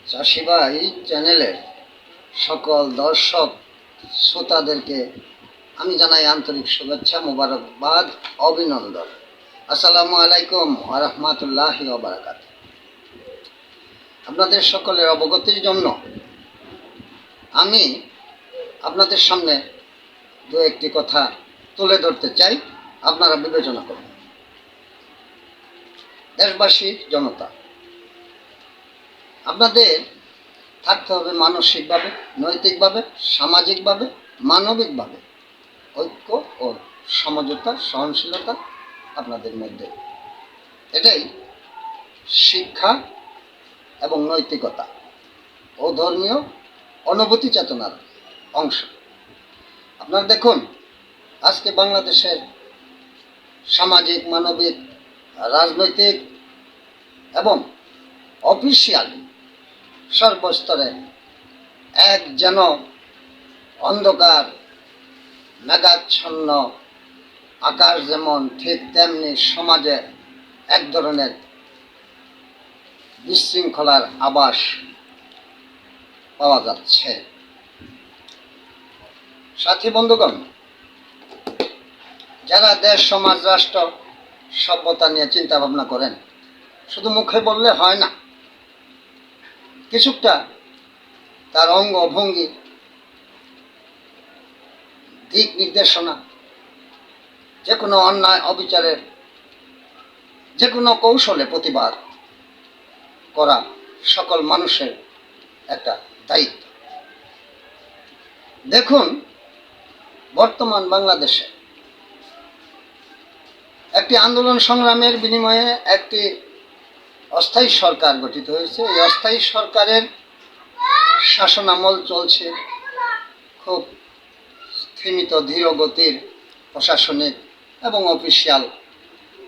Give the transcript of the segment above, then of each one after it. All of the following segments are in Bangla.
চাষি ভাই চ্যানেলের সকল দর্শক শ্রোতাদেরকে আমি জানাই আন্তরিক শুভেচ্ছা, মোবারকবাদ, অভিনন্দন। আসসালামু আলাইকুম ওয়া রাহমাতুল্লাহি ওয়া বারাকাতুহু। আপনাদের সকলের অবগতির জন্য আমি আপনাদের সামনে দু একটি কথা তুলে ধরতে চাই, আপনারা বিবেচনা করুন। দেশবাসী, জনতা, আপনাদের থাকতে হবে মানসিকভাবে, নৈতিকভাবে, সামাজিকভাবে, মানবিকভাবে ঐক্য ও সমঝোতা, সহনশীলতা আপনাদের মধ্যে। এটাই শিক্ষা এবং নৈতিকতা ও ধর্মীয় অনুভূতি চেতনার অংশ। আপনারা দেখুন, আজকে বাংলাদেশের সামাজিক, মানবিক, রাজনৈতিক এবং অফিসিয়ালি সর্বস্তরে এক যেন অন্ধকার মেঘাচ্ছন্ন আকাশ, যেমন ঠিক তেমনি সমাজে এক ধরনের বিশৃঙ্খলার আভাস পাওয়া যাচ্ছে। সাথী বন্ধুগণ, যারা দেশ, সমাজ, রাষ্ট্র, সভ্যতা নিয়ে চিন্তা ভাবনা করেন, শুধু মুখে বললে হয় না, কিছুটা তার অঙ্গ ভঙ্গি, দিক নির্দেশনা, যে কোনো অন্যায় অবিচারের যে কোনো কৌশলে প্রতিবাদ করা সকল মানুষের একটা দায়িত্ব। দেখুন, বর্তমান বাংলাদেশে একটি আন্দোলন সংগ্রামের বিনিময়ে একটি অস্থায়ী সরকার গঠিত হয়েছে। এই অস্থায়ী সরকারের শাসনামল চলছে খুব স্থিমিত, ধীর গতির প্রশাসনিক এবং অফিসিয়াল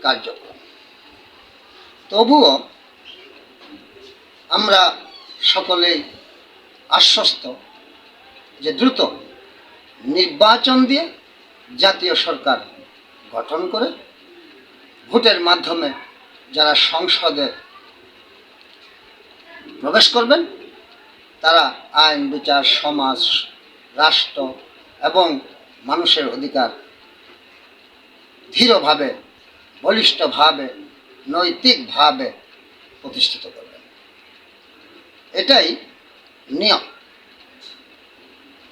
কার্যক্রম। তবুও আমরা সকলেই আশ্বস্ত যে দ্রুত নির্বাচন দিয়ে জাতীয় সরকার গঠন করে ভোটের মাধ্যমে যারা সংসদে প্রবেশ করবেন, তারা আইন, বিচার, সমাজ, রাষ্ট্র এবং মানুষের অধিকার দৃঢ়ভাবে, বলিষ্ঠভাবে, নৈতিকভাবে প্রতিষ্ঠিত করবেন। এটাই নিয়ম।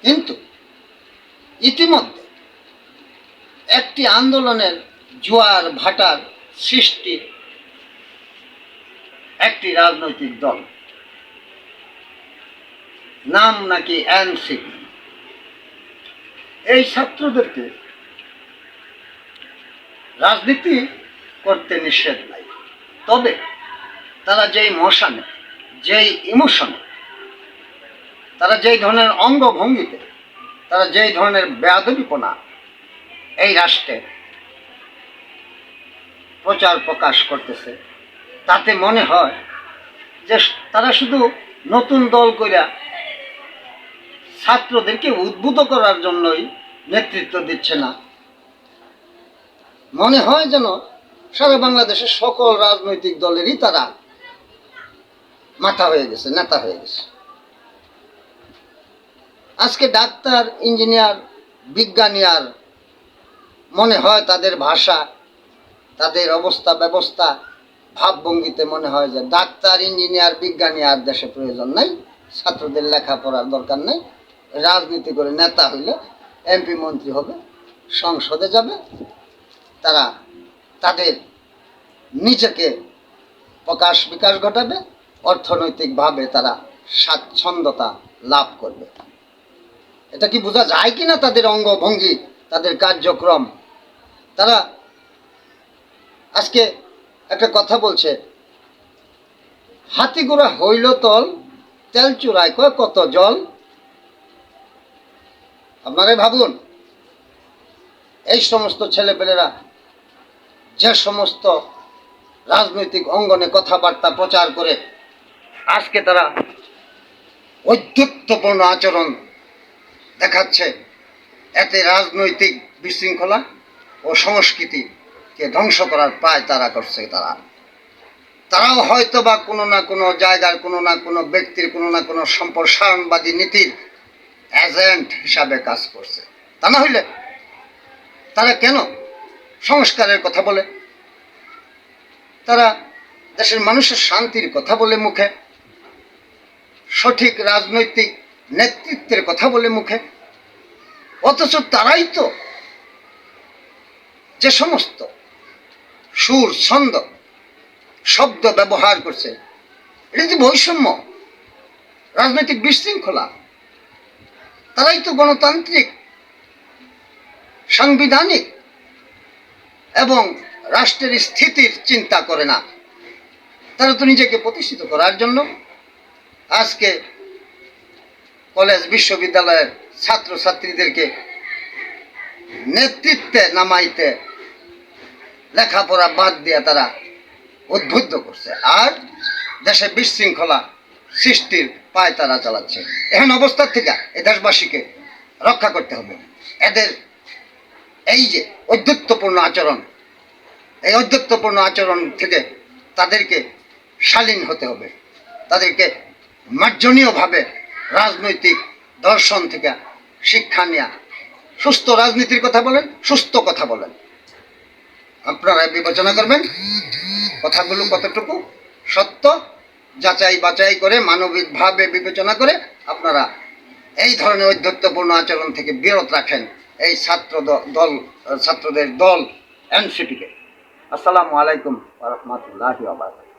কিন্তু ইতিমধ্যে একটি আন্দোলনের জোয়ার ভাটার সৃষ্টি একটি রাজনৈতিক দল, নাম নাকি এনসিপি। এই ছাত্রদেরকে রাজনীতি করতে নিষেধ নাই, তবে তারা যেই মশানে, যেই ইমোশনে, তারা যেই ধরনের অঙ্গভঙ্গিতে, তারা যেই ধরনের বেয়াদবিপনা এই রাষ্ট্রে প্রচার প্রকাশ করতেছে, তাতে মনে হয় যে তারা শুধু নতুন দল কইরা ছাত্রদেরকে উদ্বুদ্ধ করার জন্যই নেতৃত্ব দিচ্ছে না। মনে হয় যেন সারা বাংলাদেশের সকল রাজনৈতিক দলেরই তারা মাথা হয়ে গেছে, নেতা হয়ে গেছে। আজকে ডাক্তার, ইঞ্জিনিয়ার, বিজ্ঞানী আর মনে হয় তাদের ভাষা, তাদের অবস্থা ব্যবস্থা, ভাবভঙ্গিতে মনে হয় যে ডাক্তার, ইঞ্জিনিয়ার, বিজ্ঞানী আর দেশে প্রয়োজন নাই, ছাত্রদের লেখাপড়ার দরকার নেই, রাজনীতি করে নেতা হইলে এমপি মন্ত্রী হবে, সংসদে যাবে, তারা তাদের নিজেকে প্রকাশ বিকাশ ঘটাবে, অর্থনৈতিকভাবে তারা স্বাচ্ছন্দ্যতা লাভ করবে। এটা কি বোঝা যায় কিনা তাদের অঙ্গভঙ্গি, তাদের কার্যক্রম? তারা আজকে একটা কথা বলছে, হাতি গোড়া হইল তল, তেল চুরায় কয় কত জল। আপনারাই ভাবুন, এই সমস্ত ছেলেপেলেরা যে সমস্ত রাজনৈতিক অঙ্গনে কথাবার্তা প্রচার করে আজকে তারা ঔদ্ধত্যপূর্ণ আচরণ দেখাচ্ছে, এতে রাজনৈতিক বিশৃঙ্খলা ও সংস্কৃতিকে ধ্বংস করার প্রায় তারা করছে। তারাও হয়তো বা কোনো না কোনো জায়গার কোনো না কোনো ব্যক্তির কোনো না কোনো সম্প্রসারণবাদী নীতির এজেন্ট হিসাবে কাজ করছে। তা না হইলে তারা কেন সংস্কারের কথা বলে, তারা দেশের মানুষের শান্তির কথা বলে মুখে, সঠিক রাজনৈতিক নেতৃত্বের কথা বলে মুখে, অথচ তারাই তো যে সমস্ত সুর ছন্দ শব্দ ব্যবহার করছে, এটা যে বৈষম্য, রাজনৈতিক বিশৃঙ্খলা, তারাই তো গণতান্ত্রিক, সাংবিধানিক এবং রাষ্ট্রের স্থিতির চিন্তা করে না। তারা তো নিজেকে প্রতিষ্ঠিত করার জন্য আজকে কলেজ বিশ্ববিদ্যালয়ের ছাত্রছাত্রীদেরকে নেতৃত্বে নামাইতে লেখাপড়া বাদ দিয়ে তারা উদ্বুদ্ধ করছে, আর দেশে বিশৃঙ্খলা সৃষ্টির পায় তারা চালাচ্ছে। এখন অবস্থার থেকে এই দেশবাসীকে রক্ষা করতে হবে। এদের এই যে ঔদ্ধত্যপূর্ণ আচরণ, এই ঔদ্ধত্যপূর্ণ আচরণ থেকে তাদেরকে শালীন হতে হবে, তাদেরকে মার্জনীয়ভাবে রাজনৈতিক দর্শন থেকে শিক্ষা নেয়া, সুস্থ রাজনীতির কথা বলেন, সুস্থ কথা বলেন, আপনারা বিবেচনা করবেন কথাগুলো কতটুকু সত্য, যাচাই বাছাই করে মানবিকভাবে বিবেচনা করে আপনারা এই ধরনের ঔদ্ধত্যপূর্ণ আচরণ থেকে বিরত রাখেন এই ছাত্রদের দল এনসিপিকে। আসসালামু আলাইকুম ওয়া রাহমাতুল্লাহি ওয়া বারাকাতুহু।